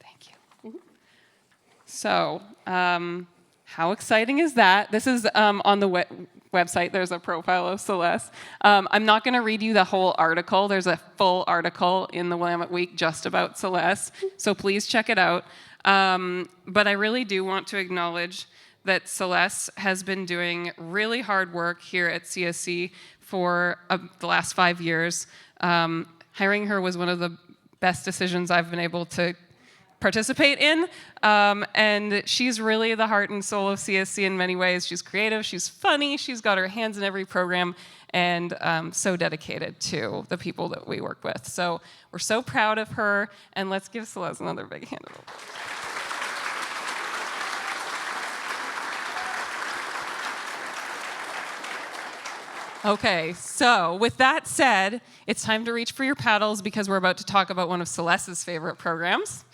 Thank you. So, how exciting is that? This is on the website. There's a profile of Celeste. I'm not going to read you the whole article. There's a full article in the Willamette Week just about Celeste, so please check it out. But I really do want to acknowledge that Celeste has been doing really hard work here at CSC for the last 5 years. Hiring her was one of the best decisions I've been able to participate in, and she's really the heart and soul of CSC in many ways. She's creative, she's funny, she's got her hands in every program, and so dedicated to the people that we work with. So we're so proud of her, and let's give Celeste another big hand. Okay, so with that said, it's time to reach for your paddles because we're about to talk about one of Celeste's favorite programs.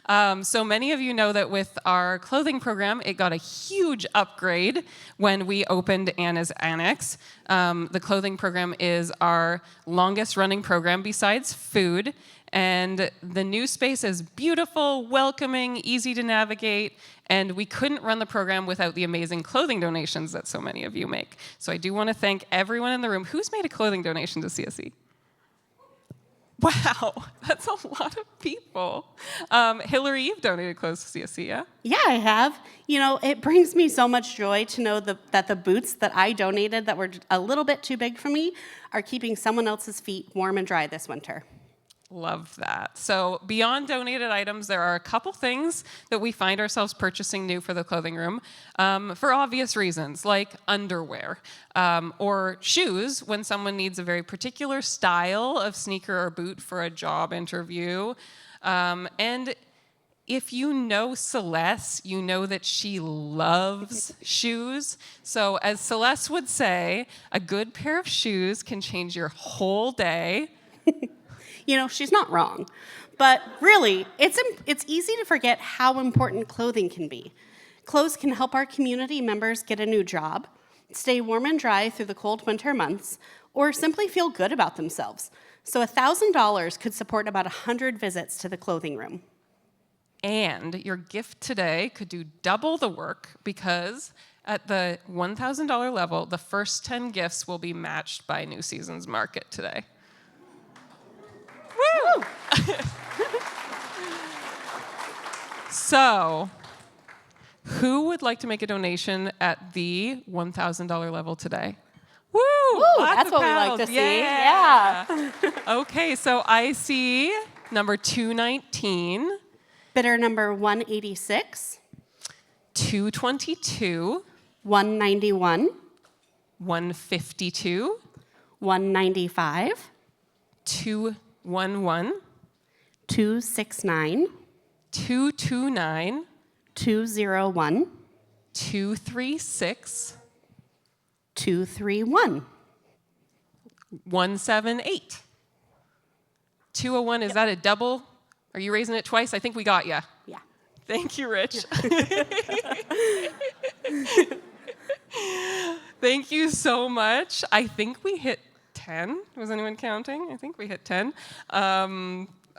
So many of you know that with our clothing program, it got a huge upgrade when we opened Anna's Annex. The clothing program is our longest running program besides food, and the new space is beautiful, welcoming, easy to navigate, and we couldn't run the program without the amazing clothing donations that so many of you make. So I do want to thank everyone in the room. Who's made a clothing donation to CSC? Wow, that's a lot of people. Hillary, you've donated clothes to CSC, yeah? Yeah, I have. You know, it brings me so much joy to know that the boots that I donated that were a little bit too big for me are keeping someone else's feet warm and dry this winter. Love that. So beyond donated items, there are a couple things that we find ourselves purchasing new for the clothing room for obvious reasons, like underwear or shoes when someone needs a very particular style of sneaker or boot for a job interview. And if you know Celeste, you know that she loves shoes. So as Celeste would say, a good pair of shoes can change your whole day. You know, she's not wrong. But really, it's easy to forget how important clothing can be. Clothes can help our community members get a new job, stay warm and dry through the cold winter months, or simply feel good about themselves. So $1,000 could support about 100 visits to the clothing room. And your gift today could do double the work because at the $1,000 level, the first 10 gifts will be matched by New Seasons Market today. Woo! So, who would like to make a donation at the $1,000 level today? Woo! That's what we like to see. Yeah. Okay, so I see number 219. Bidder number 186. 222. 191. 152. 195. 211. 269. 229. 201. 236. 231. 178. 201, is that a double? Are you raising it twice? I think we got you. Yeah. Thank you, Rich. Thank you so much. I think we hit 10. Was anyone counting? I think we hit 10.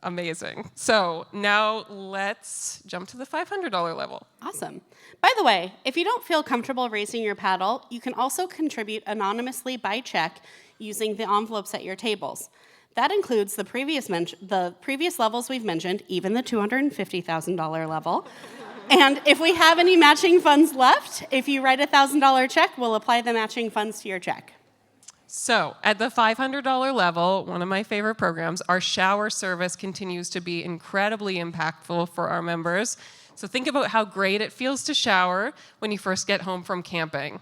Amazing. So now let's jump to the $500 level. Awesome. By the way, if you don't feel comfortable raising your paddle, you can also contribute anonymously by check using the envelopes at your tables. That includes the previous levels we've mentioned, even the $250,000 level. And if we have any matching funds left, if you write a $1,000 check, we'll apply the matching funds to your check. So at the $500 level, one of my favorite programs, our shower service continues to be incredibly impactful for our members. So think about how great it feels to shower when you first get home from camping.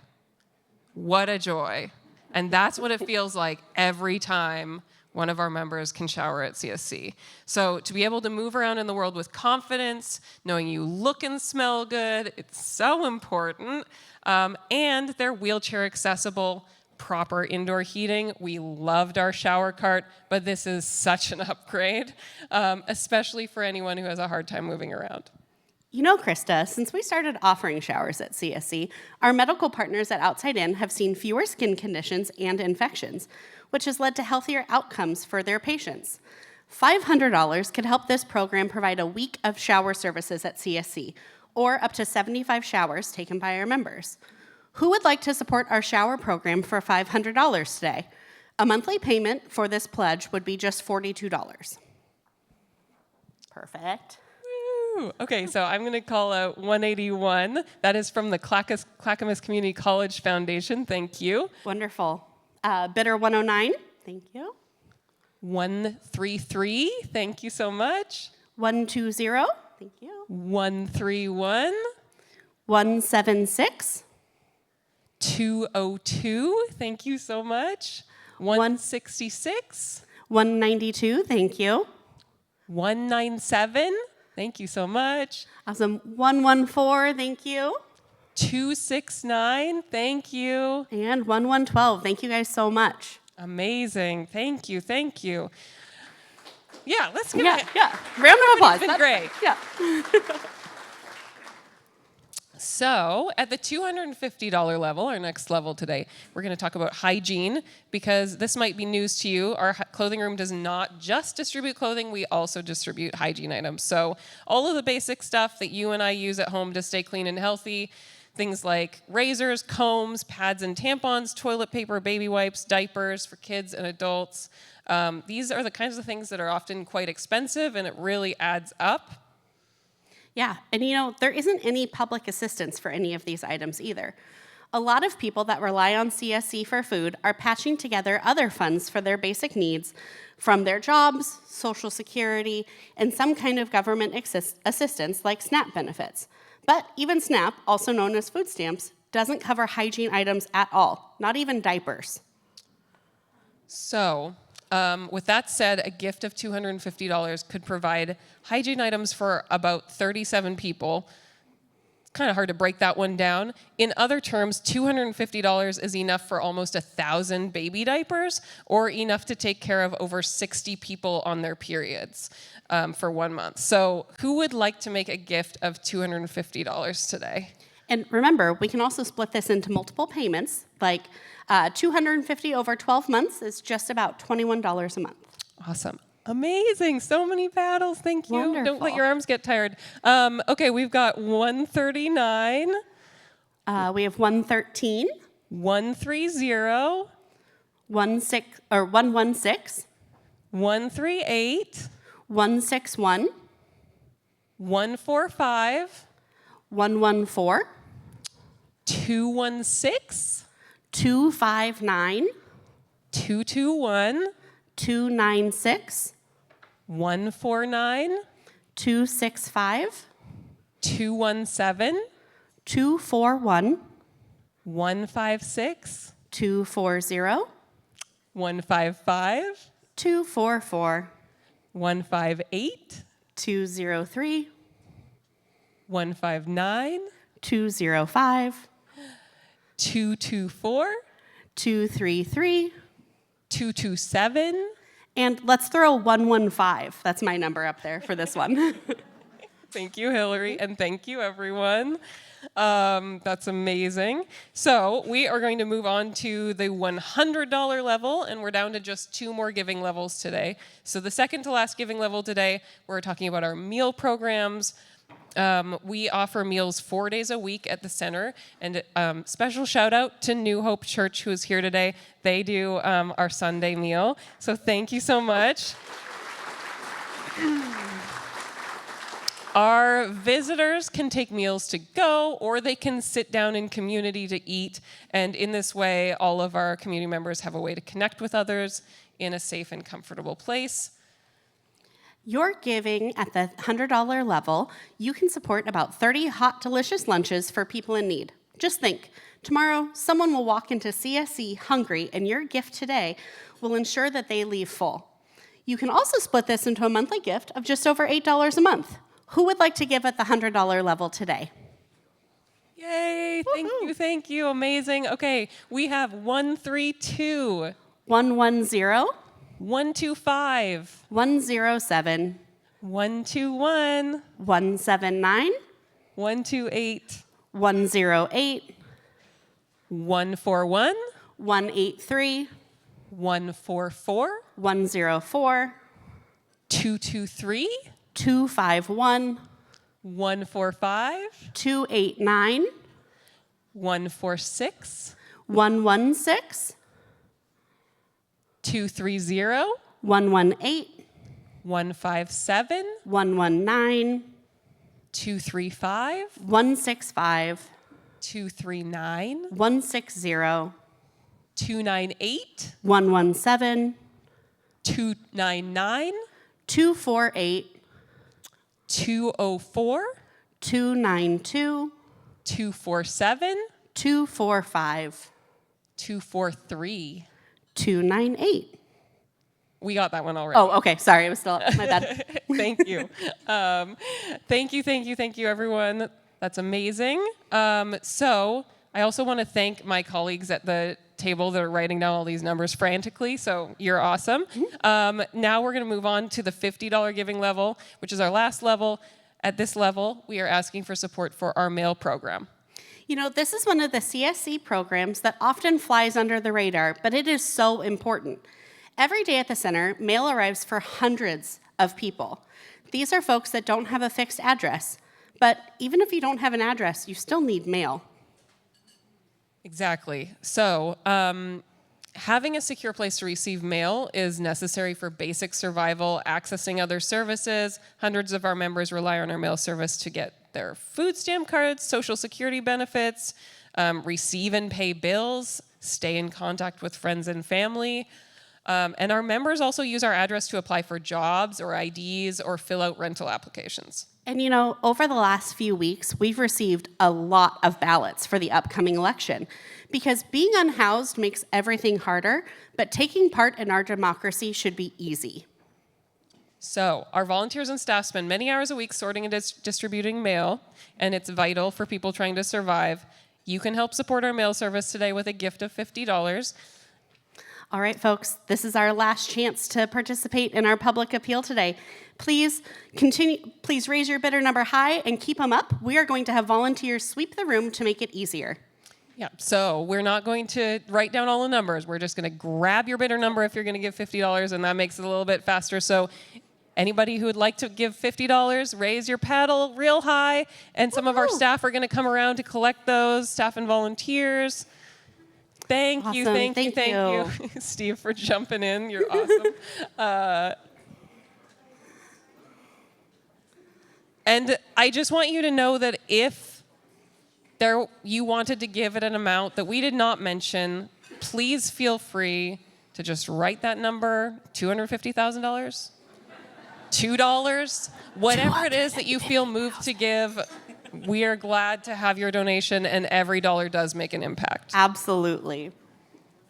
What a joy. And that's what it feels like every time one of our members can shower at CSC. So to be able to move around in the world with confidence, knowing you look and smell good, it's so important. And they're wheelchair accessible, proper indoor heating. We loved our shower cart, but this is such an upgrade, especially for anyone who has a hard time moving around. You know, Krista, since we started offering showers at CSC, our medical partners at Outside In have seen fewer skin conditions and infections, which has led to healthier outcomes for their patients. $500 could help this program provide a week of shower services at CSC, or up to 75 showers taken by our members. Who would like to support our shower program for $500 today? A monthly payment for this pledge would be just $42. Perfect. Okay, so I'm going to call out 181. That is from the Clackamas Community College Foundation. Thank you. Wonderful. Bidder 109. Thank you. 133. Thank you so much. 120. Thank you. 131. 176. 202. Thank you so much. 166. 192. Thank you. 197. Thank you so much. Awesome. 114, thank you. 269, thank you. And 1112, thank you guys so much. Amazing. Thank you, thank you. Yeah, let's give it. Yeah, round of applause. It's been great. Yeah. So at the $250 level, our next level today, we're going to talk about hygiene because this might be news to you. Our clothing room does not just distribute clothing, we also distribute hygiene items. So all of the basic stuff that you and I use at home to stay clean and healthy, things like razors, combs, pads and tampons, toilet paper, baby wipes, diapers for kids and adults. These are the kinds of things that are often quite expensive and it really adds up. Yeah, and you know, there isn't any public assistance for any of these items either. A lot of people that rely on CSC for food are patching together other funds for their basic needs from their jobs, Social Security, and some kind of government assistance like SNAP benefits. But even SNAP, also known as food stamps, doesn't cover hygiene items at all, not even diapers. So, with that said, a gift of $250 could provide hygiene items for about 37 people. It's kind of hard to break that one down. In other terms, $250 is enough for almost 1,000 baby diapers, or enough to take care of over 60 people on their periods for 1 month. So who would like to make a gift of $250 today? And remember, we can also split this into multiple payments, like $250 over 12 months is just about $21 a month. Awesome. Amazing. So many paddles. Thank you. Wonderful. Don't let your arms get tired. Okay, we've got 139. We have 113. 130. 116. 138. 161. 145. 114. 216. 259. 221. 296. 149. 265. 217. 241. 156. 240. 155. 244. 158. 203. 159. 205. 224. 233. 227. And let's throw 115. That's my number up there for this one. Thank you, Hillary, and thank you, everyone. That's amazing. So we are going to move on to the $100 level, and we're down to just 2 more giving levels today. So the second to last giving level today, we're talking about our meal programs. We offer meals 4 days a week at the center, and special shout out to New Hope Church, who is here today. They do our Sunday meal, so thank you so much. Our visitors can take meals to go, or they can sit down in community to eat, and in this way, all of our community members have a way to connect with others in a safe and comfortable place. Your giving at the $100 level, you can support about 30 hot, delicious lunches for people in need. Just think, tomorrow someone will walk into CSC hungry, and your gift today will ensure that they leave full. You can also split this into a monthly gift of just over $8 a month. Who would like to give at the $100 level today? Yay, thank you, amazing. Okay, we have 132. 110. 125. 107. 121. 179. 128. 108. 141. 183. 144. 104. 223. 251. 145. 289. 146. 116. 230. 118. 157. 119. 235. 165. 239. 160. 298. 117. 299. 248. 204. 292. 247. 245. 243. 298. We got that one already. Oh, okay. Sorry, it was still my bad. Thank you. Thank you, everyone. That's amazing. So I also want to thank my colleagues at the table that are writing down all these numbers frantically, so you're awesome. Now we're going to move on to the $50 giving level, which is our last level. At this level, we are asking for support for our mail program. You know, this is one of the CSC programs that often flies under the radar, but it is so important. Every day at the center, mail arrives for hundreds of people. These are folks that don't have a fixed address, but even if you don't have an address, you still need mail. Exactly. So having a secure place to receive mail is necessary for basic survival, accessing other services. Hundreds of our members rely on our mail service to get their food stamp cards, social security benefits, receive and pay bills, stay in contact with friends and family. And our members also use our address to apply for jobs or IDs or fill out rental applications. And you know, over the last few weeks, we've received a lot of ballots for the upcoming election because being unhoused makes everything harder, but taking part in our democracy should be easy. So our volunteers and staff spend many hours a week sorting and distributing mail, and it's vital for people trying to survive. You can help support our mail service today with a gift of $50. All right, folks, this is our last chance to participate in our public appeal today. Please raise your bidder number high and keep them up. We are going to have volunteers sweep the room to make it easier. Yeah, so we're not going to write down all the numbers. We're just going to grab your bidder number if you're going to give $50, and that makes it a little bit faster. So anybody who would like to give $50, raise your paddle real high, and some of our staff are going to come around to collect those, staff and volunteers. Thank you, thank you, Steve, for jumping in. You're awesome. And I just want you to know that if you wanted to give it an amount that we did not mention, please feel free to just write that number, $250,000, $2, whatever it is that you feel moved to give. We are glad to have your donation, and every dollar does make an impact. Absolutely.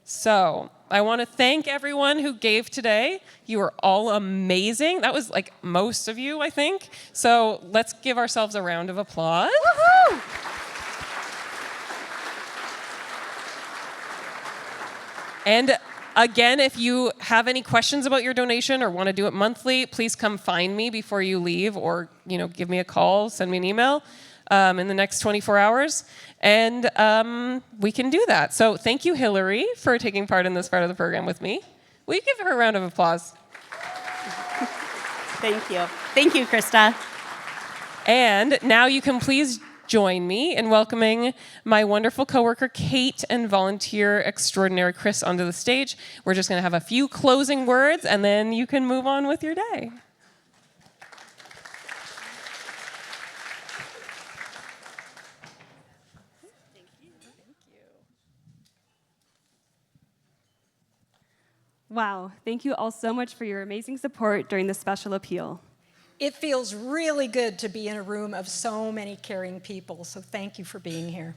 So I want to thank everyone who gave today. You are all amazing. That was like most of you, I think. So let's give ourselves a round of applause. Woohoo! And again, if you have any questions about your donation or want to do it monthly, please come find me before you leave, or give me a call, send me an email in the next 24 hours, and we can do that. So thank you, Hillary, for taking part in this part of the program with me. Will you give her a round of applause? Thank you. Thank you, Krista. And now you can please join me in welcoming my wonderful coworker Kate and volunteer extraordinary Chris onto the stage. We're just going to have a few closing words, and then you can move on with your day. Wow, thank you all so much for your amazing support during this special appeal. It feels really good to be in a room of so many caring people, so thank you for being here.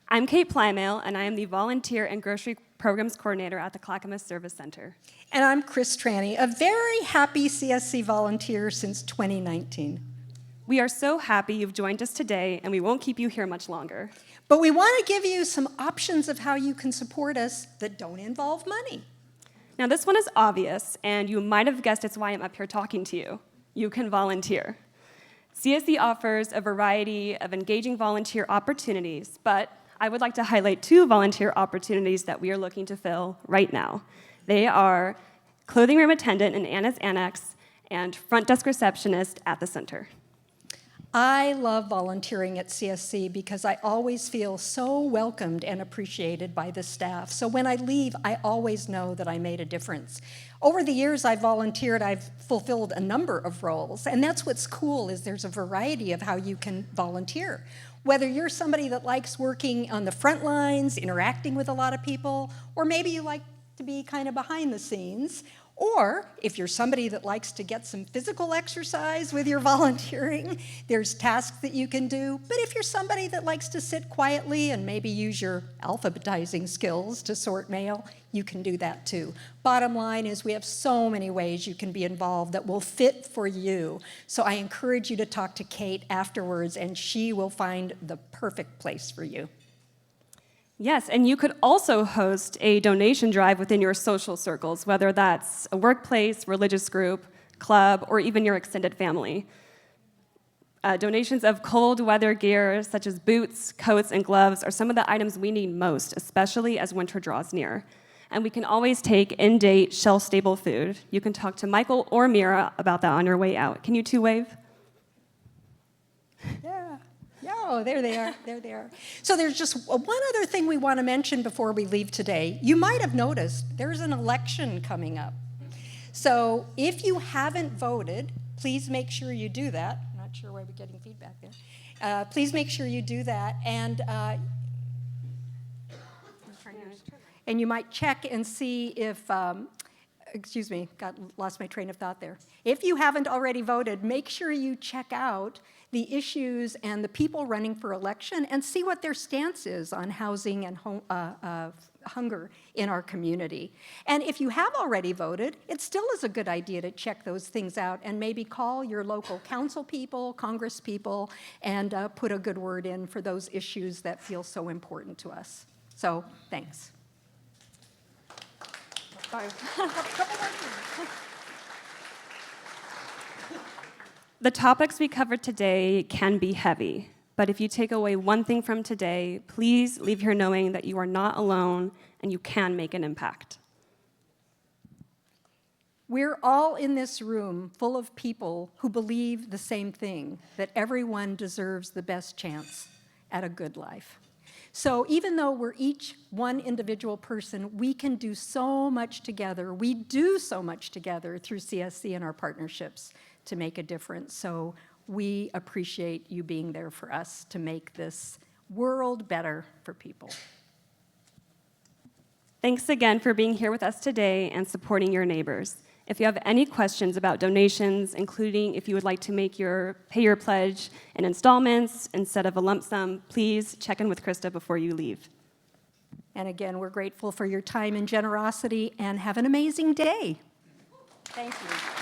I'm Kate Plymale, and I am the Volunteer and Grocery Programs Coordinator at the Clackamas Service Center. And I'm Chris Tranny, a very happy CSC volunteer since 2019. We are so happy you've joined us today, and we won't keep you here much longer. But we want to give you some options of how you can support us that don't involve money. Now, this one is obvious, and you might have guessed it's why I'm up here talking to you. You can volunteer. CSC offers a variety of engaging volunteer opportunities, but I would like to highlight 2 volunteer opportunities that we are looking to fill right now. They are clothing room attendant in Anna's Annex and front desk receptionist at the center. I love volunteering at CSC because I always feel so welcomed and appreciated by the staff. So when I leave, I always know that I made a difference. Over the years I've volunteered, I've fulfilled a number of roles, and that's what's cool is there's a variety of how you can volunteer. Whether you're somebody that likes working on the front lines, interacting with a lot of people, or maybe you like to be kind of behind the scenes, or if you're somebody that likes to get some physical exercise with your volunteering, there's tasks that you can do. But if you're somebody that likes to sit quietly and maybe use your alphabetizing skills to sort mail, you can do that too. Bottom line is we have so many ways you can be involved that will fit for you. So I encourage you to talk to Kate afterwards, and she will find the perfect place for you. Yes, and you could also host a donation drive within your social circles, whether that's a workplace, religious group, club, or even your extended family. Donations of cold weather gear, such as boots, coats, and gloves, are some of the items we need most, especially as winter draws near. And we can always take in-date, shelf-stable food. You can talk to Michael or Mira about that on your way out. Can you 2 wave? Oh, there they are, there they are. So there's just one other thing we want to mention before we leave today. You might have noticed there's an election coming up. So if you haven't voted, please make sure you do that. I'm not sure why we're getting feedback there. Please make sure you do that. And you might check and see if, excuse me, lost my train of thought there. If you haven't already voted, make sure you check out the issues and the people running for election and see what their stance is on housing and hunger in our community. And if you have already voted, it still is a good idea to check those things out and maybe call your local council people, Congress people, and put a good word in for those issues that feel so important to us. So, thanks. Sorry. The topics we covered today can be heavy, but if you take away one thing from today, please leave here knowing that you are not alone and you can make an impact. We're all in this room full of people who believe the same thing, that everyone deserves the best chance at a good life. So even though we're each one individual person, we can do so much together. We do so much together through CSC and our partnerships to make a difference. So we appreciate you being there for us to make this world better for people. Thanks again for being here with us today and supporting your neighbors. If you have any questions about donations, including if you would like to pay your pledge in installments instead of a lump sum, please check in with Krista before you leave. And again, we're grateful for your time and generosity, and have an amazing day. Thank you.